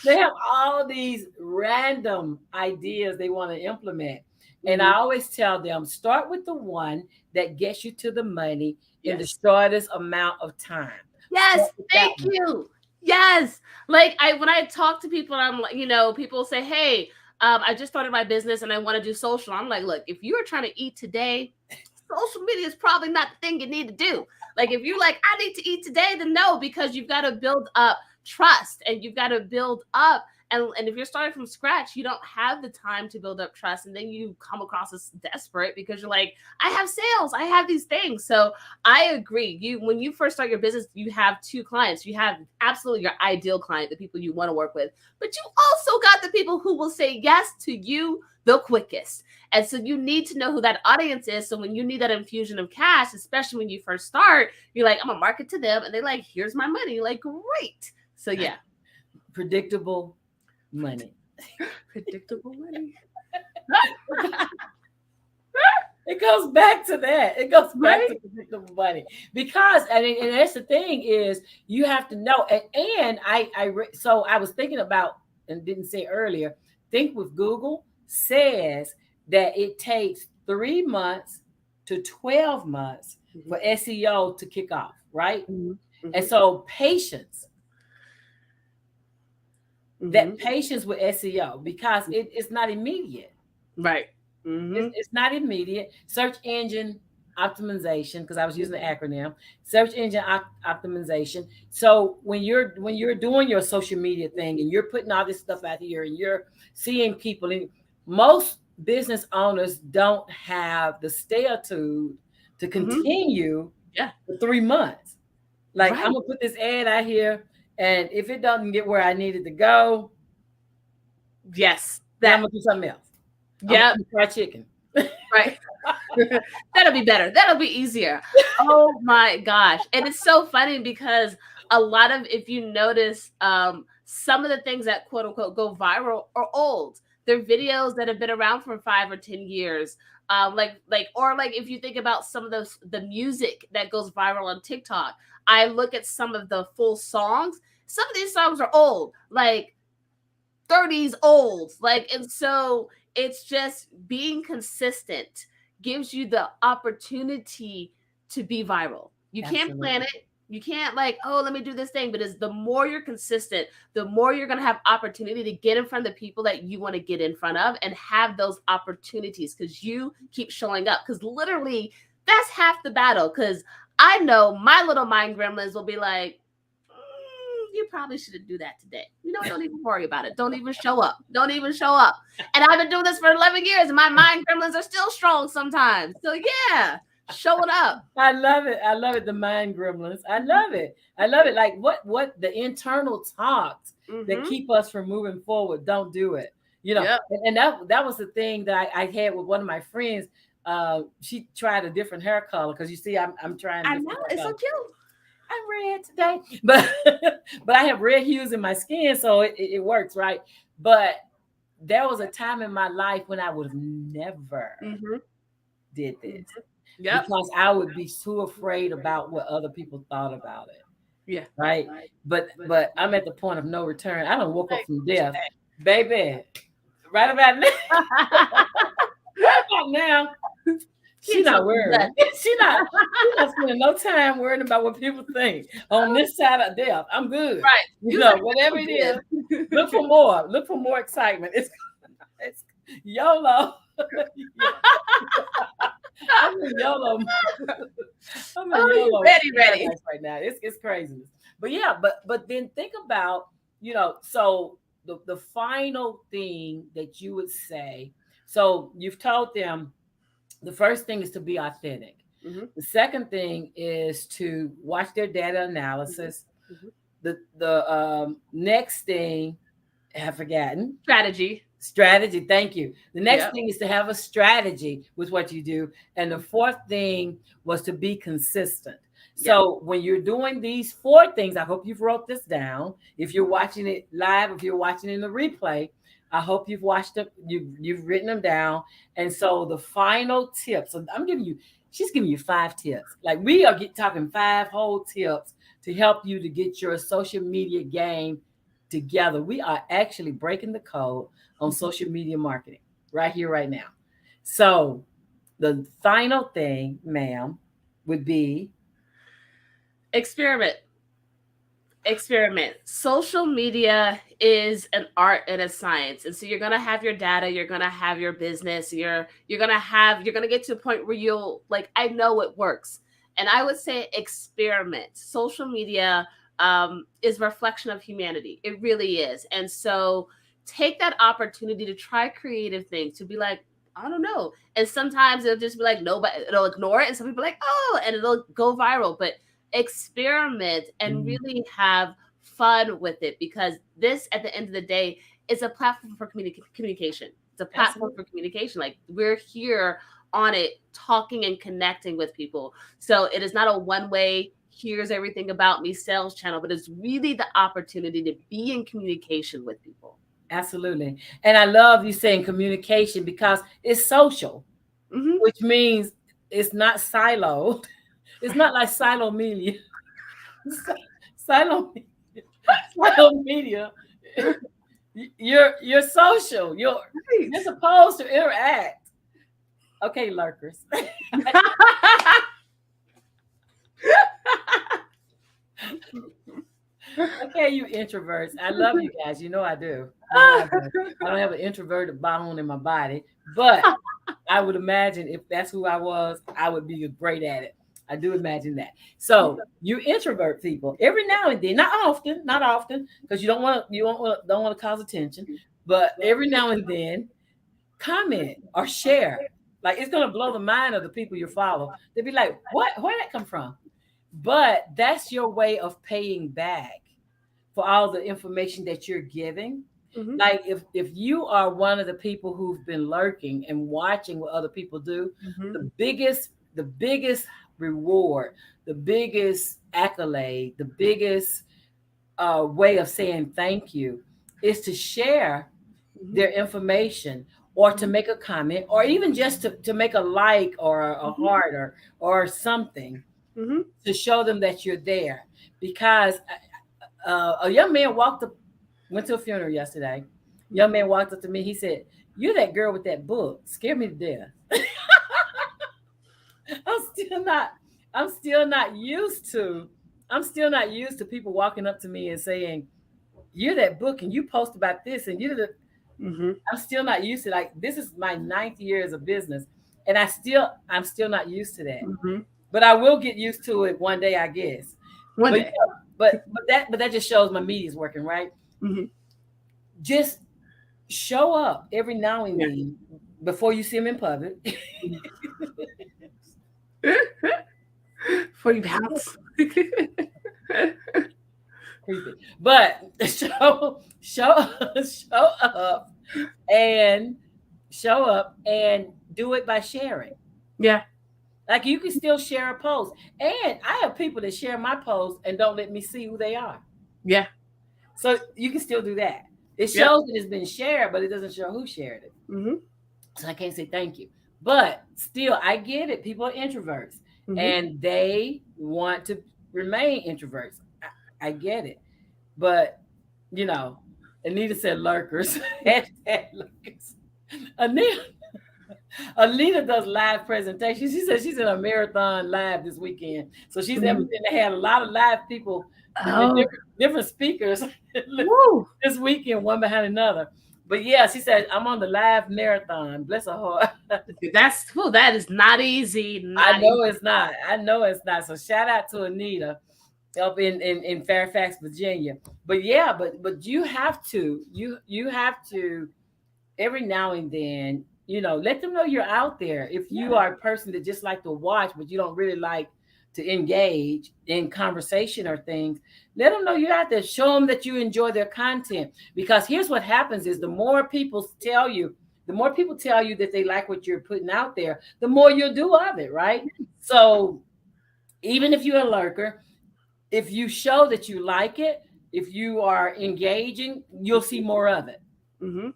they have all these random ideas they want to implement. And I Mhm. always tell them, start with the one that gets you to the money in the Yes. shortest amount of time. Start Yes, with that thank one. you. Yes. Like I when I talk to people, I'm like, people say, "Hey, I just started my business and I want to do social." I'm like, "Look, if you are trying to eat today, social media is probably not the thing you need to do. Like if you're like, I need to eat today, then no, because you've got to build up trust and you've got to build up. And if you're starting from scratch, you don't have the time to build up trust. And then you come across as desperate because you're like, I have sales, I have these things. So I agree. You when you first start your business, you have two clients. You have absolutely your ideal client, the people you want to work with, but you also got the people who will say yes to you the quickest. And so you need to know who that audience is. So when you need that infusion of cash, especially when you first start, you're like, I'm gonna market to them, and they're like, here's my money. You're like, great. So yeah, Predictable money. predictable money. It goes back to that. It goes back to Right? predictable money, because and that's the thing is, you have to know. And so I was thinking about, and didn't say earlier. Think with Google says that it takes 3 months to 12 months Mhm. for SEO to kick off, right? Mhm. And Mhm. so that Mhm. patience with SEO, because it's not immediate. Right. It's, Mhm. it's not immediate. Search engine optimization, because I was using the Mhm. acronym, search engine optimization. So when you're doing your social media thing and you're putting all this stuff out here and you're seeing people, and most business owners don't have the statude to Mhm. continue Yeah. for 3 months. Like, I'm Right. gonna put this ad out here, and if it doesn't get where I needed to go, Yes. then I'm That. gonna do something else. I'm Yep. gonna fry chicken. Right. That'll be better. That'll be easier. Oh my gosh. And it's so funny because a lot of, if you notice, some of the things that quote unquote go viral are old. They're videos that have been around for 5 or 10 years. Or like if you think about some of the music that goes viral on TikTok, I look at some of the full songs. Some of these songs are old, like 30s old. Like, and so it's just being consistent gives you the opportunity to be viral. You can't plan Absolutely. it. You can't like, oh, let me do this thing. But as the more you're consistent, the more you're gonna have opportunity to get in front of the people that you want to get in front of and have those opportunities because you keep showing up. Because literally that's half the battle. Because I know my little mind gremlins will be like, you probably shouldn't do that today. You know, don't even worry about it. Don't even show up. Don't even show up. And I've been doing this for 11 years and my mind gremlins are still strong sometimes. So yeah, showing up. I love it. I love it. The mind gremlins. I love it. I love it. Like, what the internal talks that Mm-hmm. keep us from moving forward. Don't do it. Yep. And that was the thing that I had with one of my friends. She tried a different hair color, because you see, I'm trying I know. different hair It's so color. cute. I'm red today, but but I have red hues in my skin, so it works, right? But there was a time in my life when I would have never Mm-hmm. did this, Mm-hmm. Yep. because I would be too afraid about what other people thought about it, Yeah. right? But I'm at the point of no return. I don't woke up Like, from death, baby. Right about now, right about now, she get not something done. worrying. She not spending no time worrying about what people think on this side of death. I'm good. Right. You was like, Whatever it is, I feel look good. for more. Look for more excitement. It's YOLO. I'm in YOLO. I'm in Oh, you YOLO ready, ready. paradise right now. It's craziness. But yeah, but then think about, so the final thing that you would say. So you've told them the first thing is to be authentic. Mm-hmm. The second thing is to watch their data analysis. Mm-hmm. The next thing, I have forgotten. Strategy. Strategy. Thank you. The next Yep. thing is to have a strategy with what you do. And the fourth thing was to be consistent. Yep. So when you're doing these four things, I hope you've wrote this down. If you're watching it live, if you're watching in the replay, I hope you've watched it, you've written them down. And so the final tip. So she's giving you 5 tips. Like, we are talking 5 whole tips to help you to get your social media game together. We are actually breaking the code on social media marketing right here, right now. So the final thing, ma'am, would be Experiment. Experiment. Social media is an art and a science. And so you're gonna have your data, you're gonna have your business, you're gonna get to a point where you'll like, I know it works. And I would say experiment. Social media is a reflection of humanity. It really is. And so take that opportunity to try creative things, to be like, I don't know. And sometimes it'll just be like, nobody, it'll ignore it. And some people are like, oh, and it'll go viral. But experiment and mm, really have fun with it, because this, at the end of the day, is a platform for communication. It's a platform absolutely. for communication. Like, we're here on it talking and connecting with people. So it is not a one way, here's everything about me sales channel, but it's really the opportunity to be in communication with people. Absolutely. And I love you saying communication, because it's social, Hmm. which means it's not siloed. It's not like silo media. Silo, silo media. You're social. You're Right. supposed to interact Okay, lurkers. Okay, you introverts. I love you guys. You know I do. You know I do. I don't have an introverted bone in my body, but I would imagine if that's who I was, I would be great at it. I do imagine that. So you introvert people every now and then, not often, because don't want to cause attention, but every now and then, comment or share. Like it's gonna blow the mind of the people you follow. They'll be like, "What? Where did that come from?" But that's your way of paying back for all the information that you're giving. Mhm. Like if you are one of the people who've been lurking and watching what other people do, Mhm. the biggest reward, the biggest accolade, the biggest way of saying thank you is to share Mhm. their information or to make a comment or even just to make a like or a Mhm. heart or something Mhm. to show them that you're there because a young man went to a funeral yesterday. Young man walked up to me. He said, "You're that girl with that book. Scared me to death." I'm still not. I'm still not used to. I'm still not used to people walking up to me and saying, "You're that book, and you post about this, and you." Mhm. I'm still not used to like this is my ninth years of business, and I'm still not used to that. Mhm. But I will get used to it one day, I guess. One But day. yeah, but that just shows my media's working, right? Mhm. Just show up every now and Yeah. then before you see them in public. For you bounce. Creepy, but show show up and show up and do it by sharing. Yeah. Like you can still share a post, and I have people that share my post and don't let me see who they are. Yeah. So you can still do that. It Yep. shows that it's been shared, but it doesn't show who shared it. Mhm. So I can't say thank you. But still, I get it. People are introverts Mhm. and they want to remain introverts. I get it. But, you know, Anita said lurkers. Hashtag lurkers. Anita, Anita does live presentations. She said she's in a marathon live this weekend. So she's Mhm. everything. They had a lot of live people, Oh. different speakers Woo. this weekend, one behind another. But yeah, she said, I'm on the live marathon. Bless her heart. That is not easy. I Not know easy. it's not. I know it's not. So shout out to Anita up in Fairfax, Virginia. But yeah, but you have to every now and then, let them know you're out there. If you Yeah. are a person that just like to watch, but you don't really like to engage in conversation or things, let them know you're out there. Show them that you enjoy their content. Because here's what happens is the more people tell you that they like what you're putting out there, the more you'll do of it, right? So even if you're a lurker, if you show that you like it, if you are engaging, you'll see more of it. Mhm.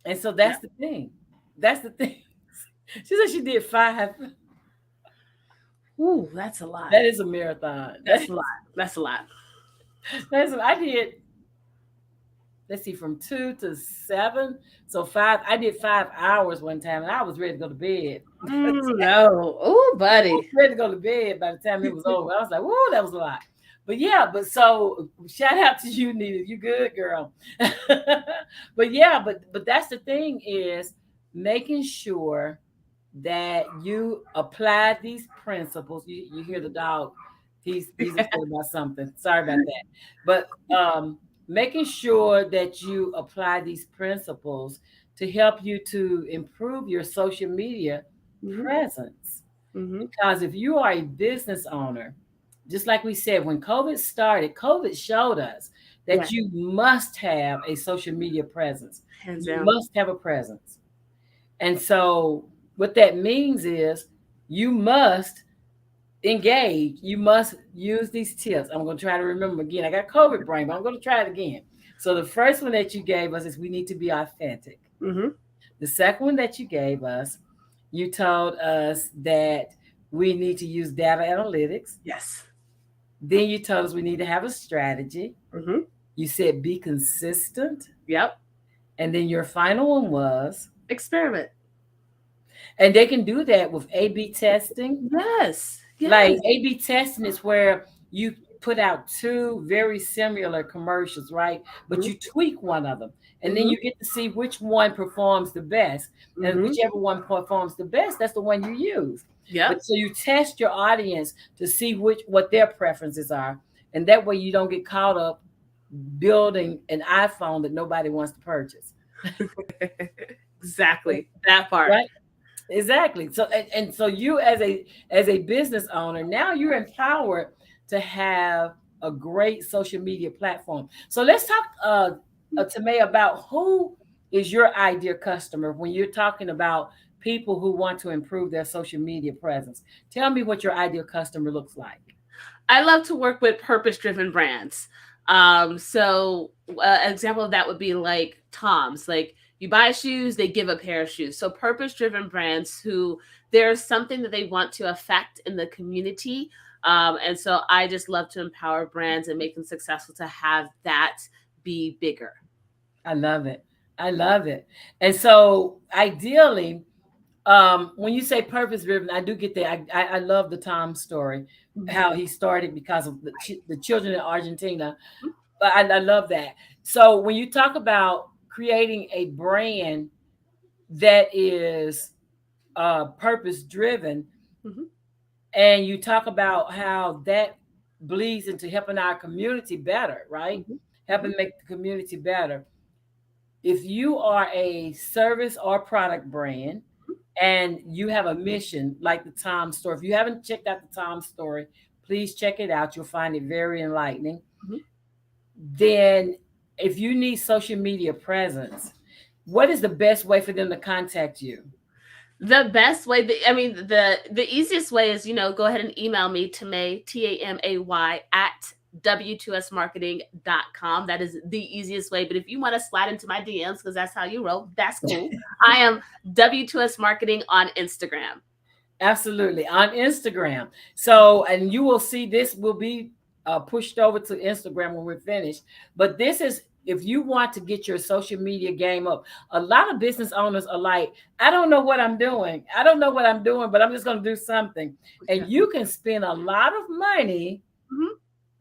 And so Yeah. that's the thing. That's the thing. She said she did 5. Ooh, that's a lot. That is a marathon. That's a lot. That's a lot. That's what I did. Let's see, from 2 to 7. So 5, I did 5 hours one time and I was ready to go to bed. I No. Oh, was buddy. ready to go to bed by the time it was over. I was like, whoa, that was a lot. But yeah, but so shout out to you, Nita. You good, girl. But yeah, but that's the thing is making sure that you apply these principles. You hear the dog. He's upset about something. Sorry about that. But making sure that you apply these principles to help you to improve your social media Mhm. presence. Mhm. Because if you are a business owner, just like we said, when COVID started, COVID showed us Yeah. that you must have a social media presence. Hands You down. must have a presence. And so, what that means is you must engage. You must use these tips. I'm going to try to remember again. I got COVID brain, but I'm going to try it again. So, the first one that you gave us is we need to be authentic. Mhm. The second one that you gave us, you told us that we need to use data analytics. Yes. Then you told us we need to have a strategy. Mhm. You said be consistent. Yep. And then your final one was Experiment. And they can do that with A/B testing. Yes. Like Yes. A/B testing is where you put out two very similar commercials, right? But Mm-hmm. you tweak one of them, and then Mm-hmm. you get to see which one performs the best. And Mm-hmm. whichever one performs the best, that's the one you use. Yep. But so you test your audience to see which what their preferences are, and that way you don't get caught up building an iPhone that nobody wants to purchase. Exactly. That part. Right? Exactly. So and so you as a business owner, now you're empowered to have a great social media platform. So let's talk to me about who is your ideal customer when you're talking about people who want to improve their social media presence. Tell me what your ideal customer looks like. I love to work with purpose driven brands. So an example of that would be like Tom's. Like you buy shoes, they give a pair of shoes. So purpose driven brands who there's something that they want to affect in the community. And so I just love to empower brands and make them successful to have that be bigger. I love it. I love it. And so ideally, when you say purpose driven, I do get that. I love the Tom story, Mhm. how he started because of the children in Argentina. But I love that. So when you talk about creating a brand that is purpose driven, Mhm. and you talk about how that bleeds into helping our community better, right? Mhm. Mhm. Helping make the community better. If you are a service or product brand and you have a mission like the Tom story, if you haven't checked out the Tom story, please check it out. You'll find it very enlightening. Mhm. Then, if you need social media presence, what is the best way for them to contact you? The best way, I mean, the easiest way is, go ahead and email me, Tamay, Tamay, at w2smarketing.com. That is the easiest way. But if you want to slide into my DMs, because that's how you roll, that's cool. I am W2S Marketing on Instagram. Absolutely, on Instagram. So, and you will see this will be pushed over to Instagram when we're finished. But this is if you want to get your social media game up. A lot of business owners are like, I don't know what I'm doing. I don't know what I'm doing, but I'm just going to do something. And Yeah. you can spend a lot of money Mhm.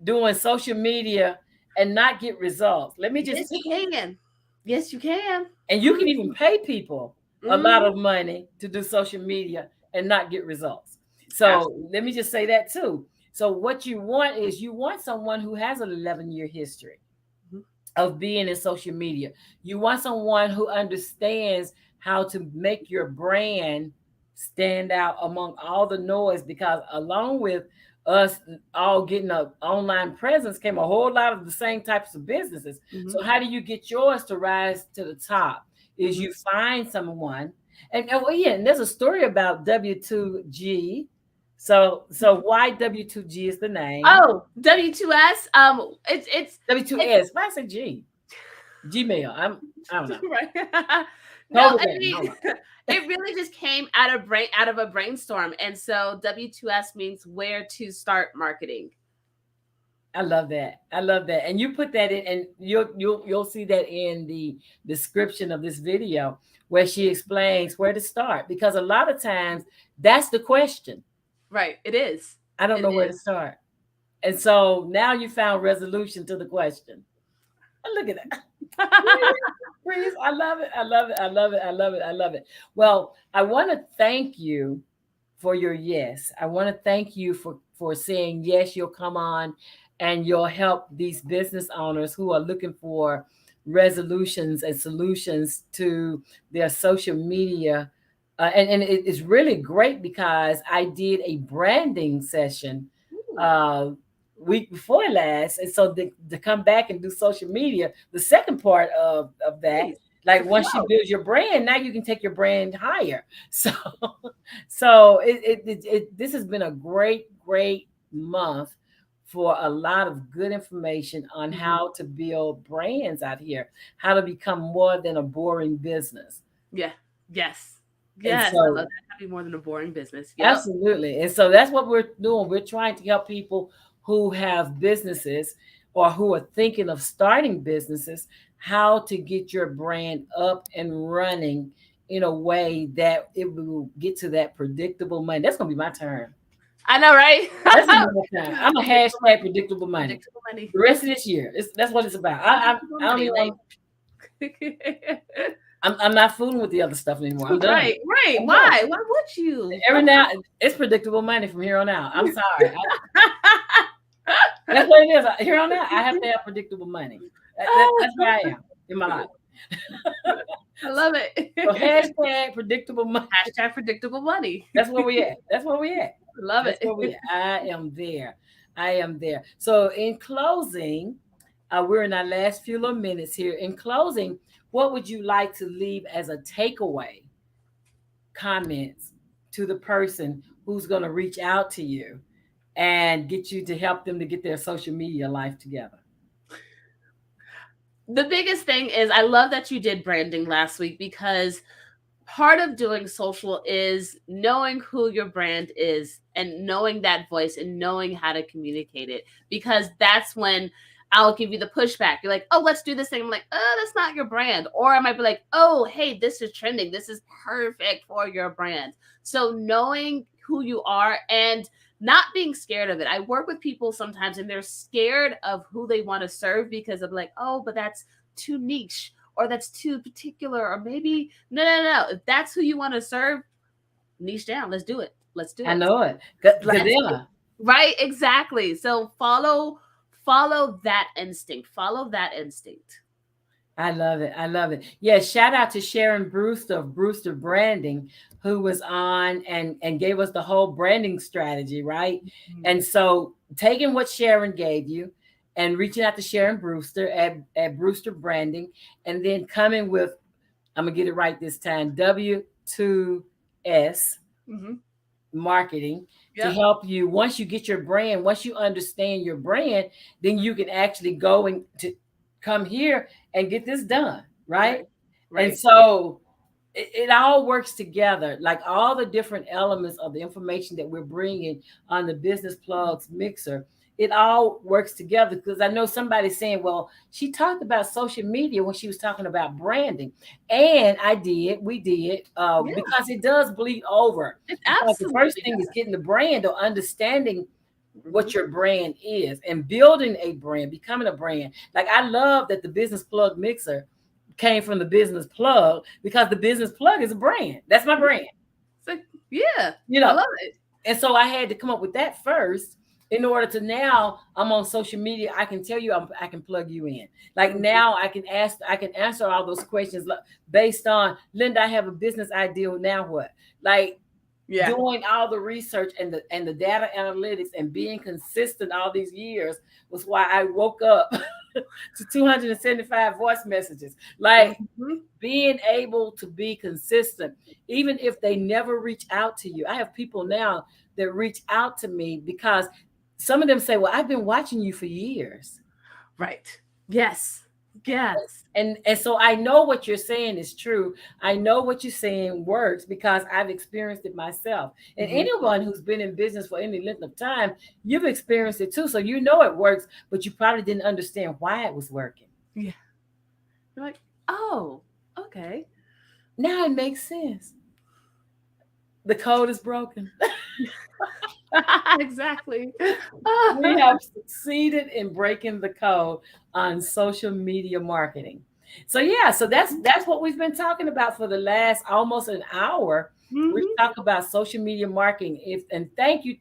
doing social media and not get results. Let me just Yes, you can. Yes, you can. And you can even pay people a lot Mhm. of money to do social media and not get results. So Absolutely. let me just say that too. So what you want is you want someone who has an 11-year history Mhm. of being in social media. You want someone who understands how to make your brand stand out among all the noise, because along with us all getting an online presence came a whole lot of the same types of businesses. Mhm. So how do you get yours to rise to the top? Is Mhm. you find someone, and well, yeah, and there's a story about W2G. So why W2G is the name? Oh, W2S. It's W2S. Why I say G? Gmail. I don't know. right. No, I Program. mean, Hold on. it really just came out of a brainstorm, and so W2S means where to start marketing. I love that. I love that. And you put that in, and you'll see that in the description of this video where she explains where to start. Because a lot of times that's the question. Right. It is. I don't It know where to is. start. And so now you found resolution to the question. And look at that. Breeze. I love it. I love it. I love it. I love it. I love it. Well, I want to thank you for your yes. I want to thank you for saying yes. You'll come on and you'll help these business owners who are looking for resolutions and solutions to their social media. And it is really great because I did a branding session Ooh, uh, week before last, and so to come back and do social media, the second part of that, nice. The like once you flow. build your brand, now you can take your brand higher. So so this has been a great month for a lot of good information on Mhm. how to build brands out here, how to become more than a boring business. Yeah. Yes. And Yes. I love so that. That'd be more than a boring business. Yep. absolutely. And so that's what we're doing. We're trying to help people who have businesses or who are thinking of starting businesses how to get your brand up and running in a way that it will get to that predictable money. That's gonna be my term. I know, right? That's gonna be my term. I'm a Predictable hashtag money. predictable money. Predictable money. The rest of this year, that's what it's about. Predictable I don't money. even Like, want. I'm not fooling with the other stuff anymore. I'm done. right, right. I'm done. Why? Why would you? Every now it's predictable money from here on out. I'm sorry. That's what it is. Here on out, I have to have predictable money. That's where I am in my life. I love it. So hashtag predictable money. Hashtag predictable money. That's where we at. That's where we at. Love That's it. where we at. I am there. I am there. So in closing, we're in our last few little minutes here. In closing, what would you like to leave as a takeaway comments to the person who's going to reach out to you and get you to help them to get their social media life together? The biggest thing is I love that you did branding last week, because part of doing social is knowing who your brand is and knowing that voice and knowing how to communicate it, because that's when I'll give you the pushback. You're like, oh, let's do this thing. I'm like, oh, that's not your brand. Or I might be like, oh, hey, this is trending. This is perfect for your brand. So knowing who you are and not being scared of it. I work with people sometimes and they're scared of who they want to serve because of like, oh, but that's too niche, or that's too particular, or maybe no. If that's who you want to serve, niche down. Let's do it. Let's do it. I know it. Right, exactly. So follow that instinct. Follow that instinct. I love it. I love it. Yeah, shout out to Sharon Brewster of Brewster Branding, who was on and gave us the whole branding strategy, right? Mm-hmm. And so taking what Sharon gave you and reaching out to Sharon Brewster at Brewster Branding, and then coming with, I'm going to get it right this time, W2S marketing. Yep. To help you, once you get your brand, once you understand your brand, then you can actually go and to come here and get this done, right? Right. And so it all works together, like all the different elements of the information that we're bringing on the Business Plugs Mixer. It all works together, because I know somebody's saying, well, she talked about social media when she was talking about branding. And we did, because it does bleed over. The first thing is getting the brand, or understanding what your brand is and building a brand, becoming a brand. Like, I love that the Business Plug Mixer came from the Business Plug, because the Business Plug is a brand. That's my brand. So, yeah, I love it. And so I had to come up with that first. In order to, now I'm on social media, I can tell you, I can plug you in. Like, now I can answer all those questions based on, Linda, I have a business idea. Now what? Like, doing all the research and the data analytics and being consistent all these years was why I woke up to 275 voice messages. Like, being able to be consistent, even if they never reach out to you. I have people now that reach out to me because some of them say, well, I've been watching you for years. Right. Yes. Yes. And so I know what you're saying is true. I know what you're saying works, because I've experienced it myself. And anyone who's been in business for any length of time, you've experienced it too. So you know it works, but you probably didn't understand why it was working. Yeah. You're like, oh, okay. Now it makes sense. The code is broken. Exactly. We have succeeded in breaking the code on social media marketing. So that's what we've been talking about for the last almost an hour. We talk about social media marketing. And thank you,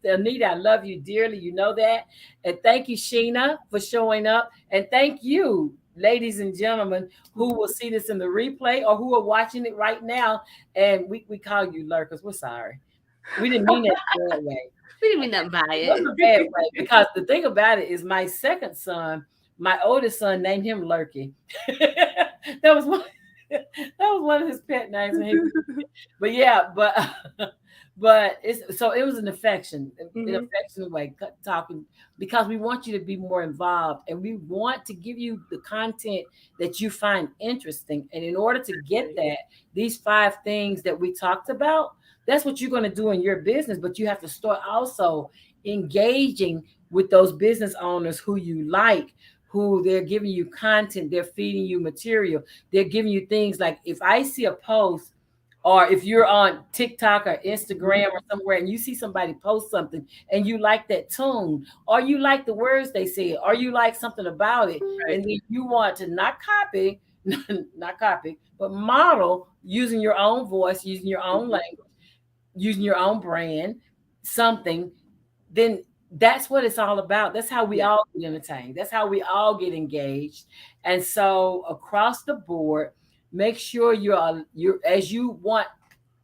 Anita. I love you dearly. You know that. And thank you, Sheena, for showing up. And thank you, ladies and gentlemen, who will see this in the replay or who are watching it right now. And we call you lurkers. We're sorry. We didn't mean that bad way. We didn't mean that by it. It wasn't a bad way, because the thing about it is, my second son, my oldest son, named him Lurky. That was one of his pet names. But it was an affection, an affectionate way talking, because we want you to be more involved, and we want to give you the content that you find interesting. And in order to get that, these 5 things that we talked about, that's what you're going to do in your business. But you have to start also engaging with those business owners who you like, who they're giving you content, they're feeding you material, they're giving you things like if I see a post or if you're on TikTok or Mhm. Instagram or somewhere and you see somebody post something and you like that tune or you like the words they say or you like something about it Right. and then you want to not copy, not copy, but model using your own voice, using your own Mhm. language, using your own brand, something, then that's what it's all about. That's how we Yeah. all get entertained. That's how we all get engaged. And so across the board, make sure you're as you want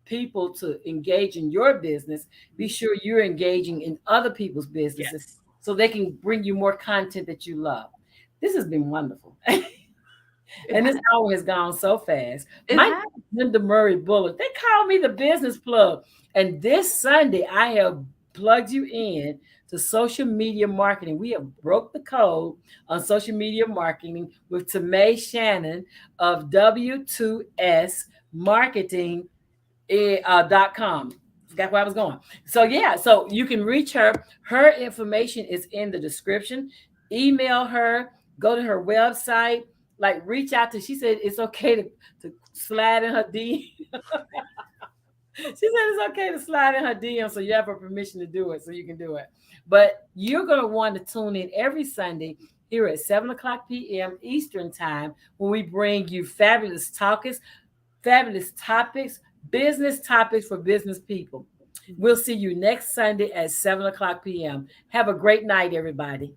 people to engage in your business, be Mhm. sure you're engaging in other people's businesses Yes. so they can bring you more content that you love. This has been wonderful. It And has. this hour has gone so fast. It My name has. is Linda Murray Bullock. They call me the business plug. And this Sunday, I have plugged you in to social media marketing. We have broke the code on social media marketing with Tamay Shannon of W2S Marketing .com. Forgot where I was going. So yeah, so you can reach her. Her information is in the description. Email her. Go to her website. Like reach out to. She said it's okay to slide in her DM. She said it's okay to slide in her DM, so you have her permission to do it, so you can do it. But you're gonna want to tune in every Sunday here at 7 o'clock p.m. Eastern time when we bring you fabulous topics, business topics for business people. Mhm. We'll see you next Sunday at 7 o'clock p.m. Have a great night, everybody.